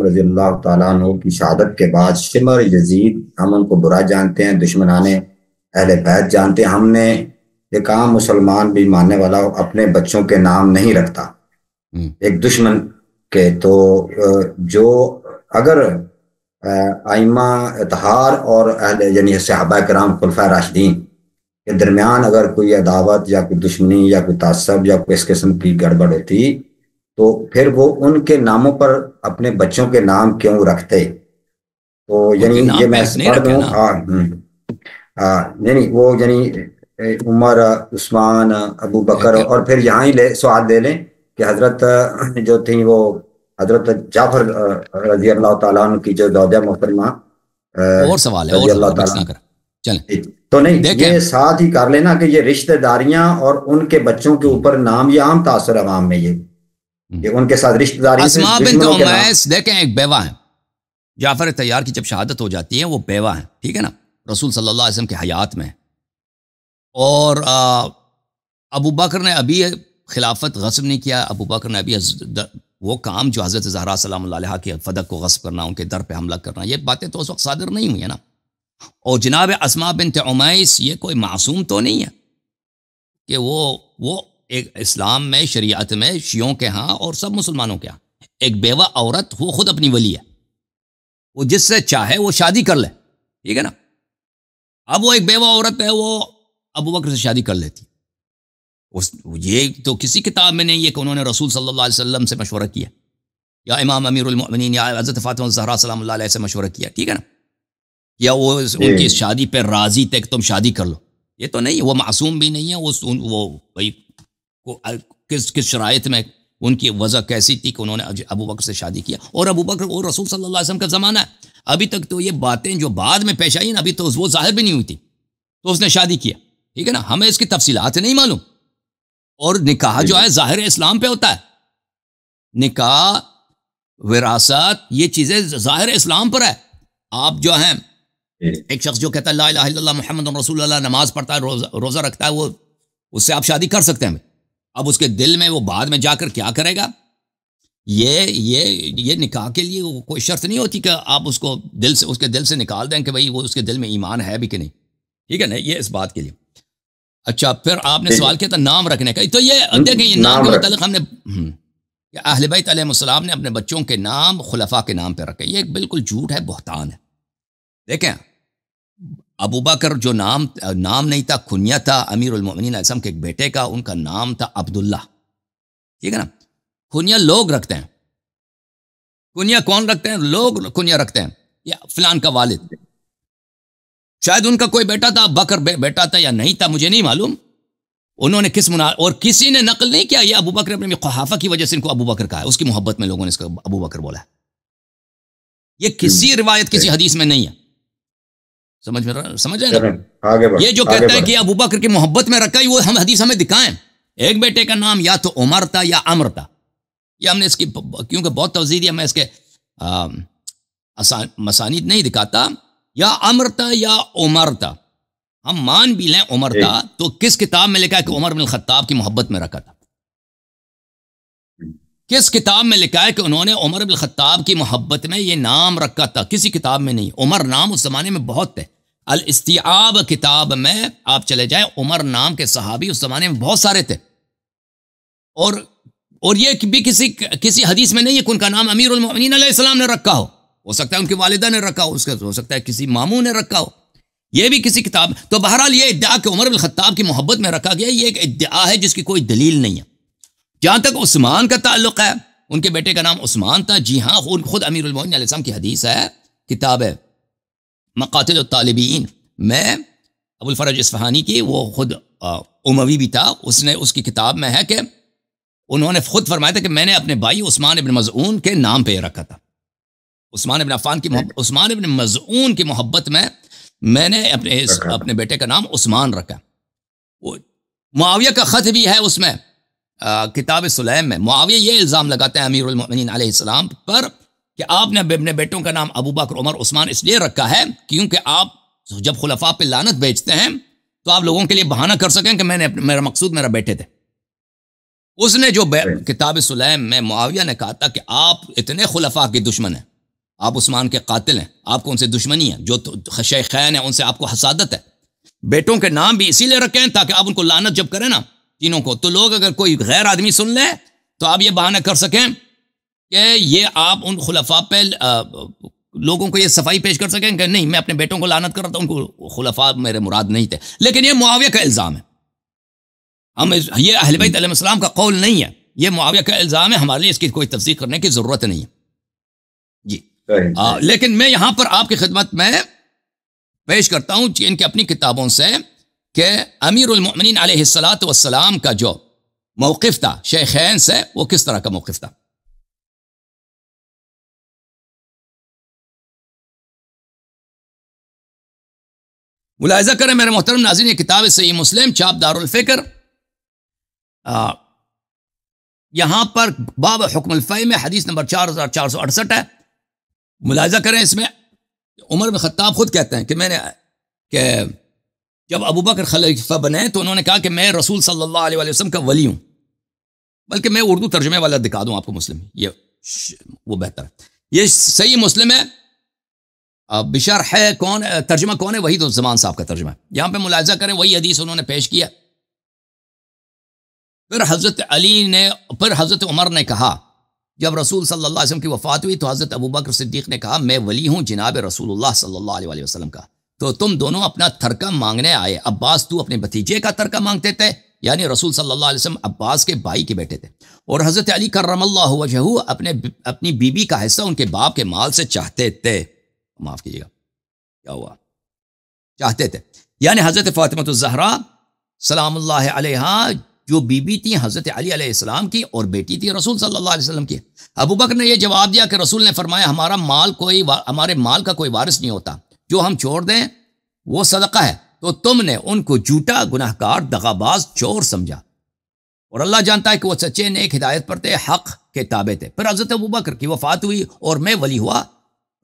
السلام رضی اللہ تعالیٰ عنہ کی شہادت کے بعد شمر یزید، ہم ان کو برا جانتے ہیں، دشمنان اہل بیت جانتے ہیں. ہم نے ایک عام مسلمان بھی ماننے والا اپنے بچوں کے نام نہیں رکھتا ایک دشمن کے. تو جو اگر ائمہ اطہار اور اہل یعنی صحابہ کرام خلفائے راشدین کے درمیان اگر کوئی عداوت یا کوئی دشمنی یا کوئی تعصب یا کوئی اس قسم کی گڑبڑ ہوتی تو پھر وہ ان کے ناموں پر اپنے بچوں کے نام کیوں رکھتے؟ تو یعنی یہ میں پڑھ دوں. یعنی وہ یعنی عمر، عثمان، ابو بکر، اور پھر یہاں ہی سوال دے لیں کہ حضرت جو تھیں وہ حضرت جعفر رضی اللہ تعالیٰ عنہ کی جو زوجہ محترمہ اور سوال ہے رضی اللہ تعالیٰ عنہ. تو نہیں یہ ساتھ ہی کر لینا کہ یہ رشتہ داریاں اور ان کے بچوں کے اوپر نام، یہ عام تاثر عوام میں یہ ان کے ساتھ رشتہ داری. اسماء بنت امیس دیکھیں ایک بیوہ ہے. جعفر طیار کی جب شہادت ہو جاتی ہے وہ بیوہ ہے، ٹھیک ہے نا، رسول صلی اللہ علیہ وسلم کے حیات میں. اور ابو بکر نے ابھی خلافت غصب نہیں کیا. ابو بکر نے ابھی وہ کام جو حضرت زہرا سلام اللہ علیہ کے فدق کو غصب کرنا، ان کے در پہ حملہ کرنا، یہ باتیں تو اس وقت صادر نہیں ہوئی ہیں نا. اور جناب اسماء بنت امیس یہ کوئی معصوم تو نہیں ہے کہ وہ ایک اسلام میں، شریعت میں، شیعوں کے ہاں اور سب مسلمانوں کے ہاں ایک بیوہ عورت وہ خود اپنی ولی ہے، وہ جس سے چاہے وہ شادی کر لے، ٹھیک ہے نا. اب وہ ایک بیوہ عورت ہے، وہ ابو بکر سے شادی کر لیتی. یہ تو کسی کتاب میں نہیں ہے کہ انہوں نے رسول صلی اللہ علیہ وسلم سے مشورہ کیا یا امام امیر المؤمنین یا حضرت فاطمہ الزہرا سلام اللہ علیہ سے مشورہ کیا، ٹھیک ہے نا، یا وہ ان کی شادی پہ راضی تھے کہ تم شادی کر لو. یہ تو نہیں، وہ معصوم بھی نہیں ہے. وہ بھائی کس شرائط میں ان کی وضع کیسی تھی کہ انہوں نے ابو بکر سے شادی کیا. اور ابو بکر اور رسول صلی اللہ علیہ وسلم کا زمانہ ہے، ابھی تک تو یہ باتیں جو بعد میں پیش آئی نا ابھی تو وہ ظاہر بھی نہیں ہوئی تھی، تو اس نے شادی کیا، ٹھیک ہے نا. ہمیں اس کی تفصیلات نہیں معلوم. اور نکاح جو ہے ظاہر اسلام پہ ہوتا ہے، نکاح، وراثت، یہ چیزیں ظاہر اسلام پر ہے. آپ جو ہیں ایک شخص جو کہتا ہے لا الہ الا اللہ محمد رسول اللہ، نماز پڑھتا ہے، روزہ رکھتا ہے، وہ اس سے آپ شادی کر سکتے ہیں. اب اس کے دل میں وہ بعد میں جا کر کیا کرے گا، یہ نکاح کے لیے کوئی شرط نہیں ہوتی کہ آپ اس کو اس کے دل سے نکال دیں کہ بھئی وہ اس کے دل میں ایمان ہے بھی کہ نہیں، ٹھیک ہے نا. یہ اس بات کے لیے. اچھا پھر آپ نے سوال کیا تھا نام رکھنے کا. تو یہ دیکھیں یہ نام کے متعلق ہم نے اہل بیت علیہ السلام نے اپنے بچوں کے نام خلفاء کے نام پہ رکھے. یہ ایک بالکل جھوٹ ہے، بہتان ہے. دیکھیں ابو بکر جو نام نہیں تھا، کنیا تھا امیر المؤمنین علیہ السلام کے ایک بیٹے کا، ان کا نام تھا عبداللہ، ٹھیک ہے نا. کنیا لوگ رکھتے ہیں، کنیا کون رکھتے ہیں؟ لوگ کنیا رکھتے ہیں. یا فلان کا والد، شاید ان کا کوئی بیٹا تھا، بکر بیٹا تھا یا نہیں تھا، مجھے نہیں معلوم. انہوں نے اور کسی نے نقل نہیں کیا یہ ابو بکر اپنے قحافہ کی وجہ سے ان کو ابو بکر کہا ہے، اس کی محبت میں لوگوں نے اس کو ابو بکر بولا ہے. یہ کسی روایت کسی حدیث میں نہیں ہے. سمجھ رہے نا. یہ جو کہتا ہے کہ ابو بکر کی محبت میں رکھا ہے، وہ ہم حدیث ہمیں دکھائیں. ایک بیٹے کا نام یا تو عمر تھا یا عمر تھا. یہ ہم نے اس کی کیونکہ بہت توضیح دیا، میں اس کے مسانید نہیں دکھاتا. یا عمر تھا یا عمر تھا، ہم مان بھی لیں عمر تھا، تو کس کتاب میں لکھا ہے کہ عمر بن الخطاب کی محبت میں رکھا تھا؟ کس کتاب میں لکھا ہے کہ انہوں نے عمر بن الخطاب کی محبت میں یہ نام رکھا تھا؟ کسی کتاب میں نہیں. عمر نام اس زمانے میں بہت تھے. الاستیعاب کتاب میں آپ چلے جائیں، عمر نام کے صحابی اس زمانے میں بہت سارے تھے. اور یہ بھی کسی حدیث میں نہیں ہے کہ ان کا نام امیر المؤمنین علیہ السلام نے رکھا ہو سکتا ہے ان کی والدہ نے رکھا ہو سکتا ہے کسی ماموں نے رکھا ہو. یہ بھی کسی کتاب. تو بہرحال یہ ادعا کہ عمر بن الخطاب کی محبت میں رکھا گیا، یہ ایک ادعا ہے جس کی کوئی دلیل نہیں ہے. جہاں تک عثمان کا تعلق ہے، ان کے بیٹے کا نام عثمان تھا. جی ہاں، خود امیر المؤمنین علیہ السلام کی حدیث ہے، کتاب ہے مقاتل الطالبین میں ابو الفرج اصفہانی کی، وہ خود اموی بھی تھا. اس کی کتاب میں ہے کہ انہوں نے خود فرمایا تھا کہ میں نے اپنے بھائی عثمان ابن مظعون کے نام پہ رکھا تھا. عثمان ابن عفان کی محبت، عثمان ابن مظعون کی محبت میں نے اپنے بیٹے کا نام عثمان رکھا. معاویہ کا خط بھی ہے اس میں، کتاب سلیم میں. معاویہ یہ الزام لگاتے ہیں امیر المؤمنین علیہ السلام پر کہ آپ نے اپنے بیٹوں کا نام ابو بکر، عمر، عثمان اس لیے رکھا ہے کیونکہ آپ جب خلفاء پہ لعنت بھیجتے ہیں تو آپ لوگوں کے لیے بہانہ کر سکیں کہ میرا مقصود میرا بیٹے تھے. اس نے جو کتاب سلیم میں معاویہ نے کہا تھا کہ آپ اتنے خلفاء کے دشمن ہیں آپ عثمان کے قاتل ہیں، آپ کو ان سے دشمنی ہے، جو شیخین ہیں ان سے آپ کو حسادت ہے. بیٹوں کے نام بھی اسی لیے رکھے ہیں تاکہ آپ ان کو لعنت جب کریں نا تینوں کو، تو لوگ اگر کوئی غیر آدمی سن لے تو آپ یہ بہانہ کر سکیں کہ یہ آپ ان خلفاء پہ لوگوں کو یہ صفائی پیش کر سکیں کہ نہیں میں اپنے بیٹوں کو لعنت کر رہا تھا، ان کو خلفاء میرے مراد نہیں تھے. لیکن یہ معاویہ کا الزام ہے، ہم یہ اہل بیت علیہ السلام کا قول نہیں ہے، یہ معاویہ کا الزام ہے، ہمارے لیے اس کی کوئی تصدیق کرنے کی ضرورت نہیں ہے. جی لیکن میں یہاں پر آپ کی خدمت میں پیش کرتا ہوں ان کے اپنی کتابوں سے کہ امیر المؤمنین علیہ الصلاۃ والسلام کا جو موقف تھا شیخین سے، وہ کس طرح کا موقف تھا. ملاحظہ کریں میرے محترم ناظرین، یہ کتاب صحیح مسلم چھاپ دار الفکر، یہاں پر باب حکم الفی میں حدیث نمبر 4468 ہے. ملاحظہ کریں اس میں عمر بن خطاب خود کہتے ہیں کہ جب ابو بکر خلیفہ بنے تو انہوں نے کہا کہ میں رسول صلی اللہ علیہ وسلم کا ولی ہوں. بلکہ میں اردو ترجمے والا دکھا دوں آپ کو، مسلم یہ وہ بہتر ہے. یہ صحیح مسلم ہے، بشرح ہے کون، ترجمہ کون ہے؟ وحید الزمان صاحب کا ترجمہ. یہاں پہ ملاحظہ کریں وہی حدیث انہوں نے پیش کیا. پھر حضرت عمر نے کہا جب رسول صلی اللہ علیہ وسلم کی وفات ہوئی تو حضرت ابو بکر صدیق نے کہا میں ولی ہوں جناب رسول اللہ صلی اللہ علیہ وسلم کا، تو تم دونوں اپنا ترکہ مانگنے آئے. عباس تو اپنے بھتیجے کا ترکہ مانگتے تھے، یعنی رسول صلی اللہ علیہ وسلم عباس کے بھائی کے بیٹے تھے، اور حضرت علی کرم اللہ وجہہ اپنی بیوی کا حصہ ان کے باپ کے مال سے چاہتے تھے. معاف کیجیے گا کیا ہوا، چاہتے تھے، یعنی حضرت فاطمہ الزہرا سلام اللہ علیہا جو بیوی تھی حضرت علی علیہ السلام کی اور بیٹی تھی رسول صلی اللہ علیہ وسلم کی. ابو بکر نے یہ جواب دیا کہ رسول نے فرمایا ہمارے مال کا کوئی وارث نہیں ہوتا، جو ہم چھوڑ دیں وہ صدقہ ہے. تو تم نے ان کو جھوٹا، گناہگار، دغاباز، چور سمجھا، اور اللہ جانتا ہے کہ وہ سچے نیک ہدایت پر تھے، حق کے تابع تھے. پھر حضرت ابو بکر کی وفات ہوئی اور میں ولی ہوا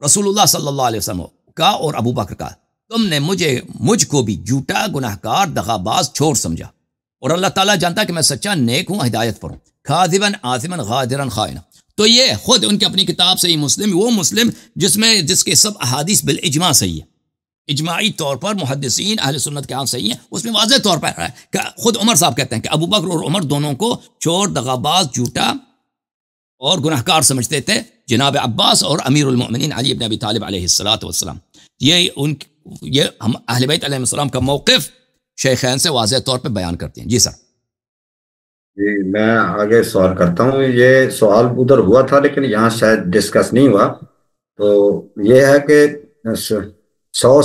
رسول اللہ صلی اللہ علیہ وسلم کا اور ابو بکر کا. تم نے مجھ کو بھی جھوٹا، گناہگار، دغاباز، چور سمجھا، اور اللہ تعالیٰ جانتا ہے کہ میں سچا نیک ہوں، ہدایت پر ہوں. کاذباً آثماً غادراً خائنا. تو یہ خود ان کی اپنی کتاب سے ہی مسلم، وہ مسلم جس کے سب احادیث بالاجماع صحیح ہے، اجماعی طور پر محدثین اہل سنت کے ہاں صحیح ہیں. اس میں واضح طور پر ہے کہ خود عمر صاحب کہتے ہیں کہ ابو بکر اور عمر دونوں کو چور، دغاباز، جھوٹا اور گناہگار سمجھتے تھے. جناب عباس اور امیر المؤمنین علی بن ابی طالب علیہ الصلاۃ والسلام، یہ ہم اہل بیت علیہ السلام کا موقف شیخین سے واضح طور پہ بیان کرتے ہیں. جی سر. جی میں آگے سوال کرتا ہوں. یہ سوال ادھر ہوا تھا لیکن یہاں شاید ڈسکس نہیں ہوا. تو یہ ہے کہ 100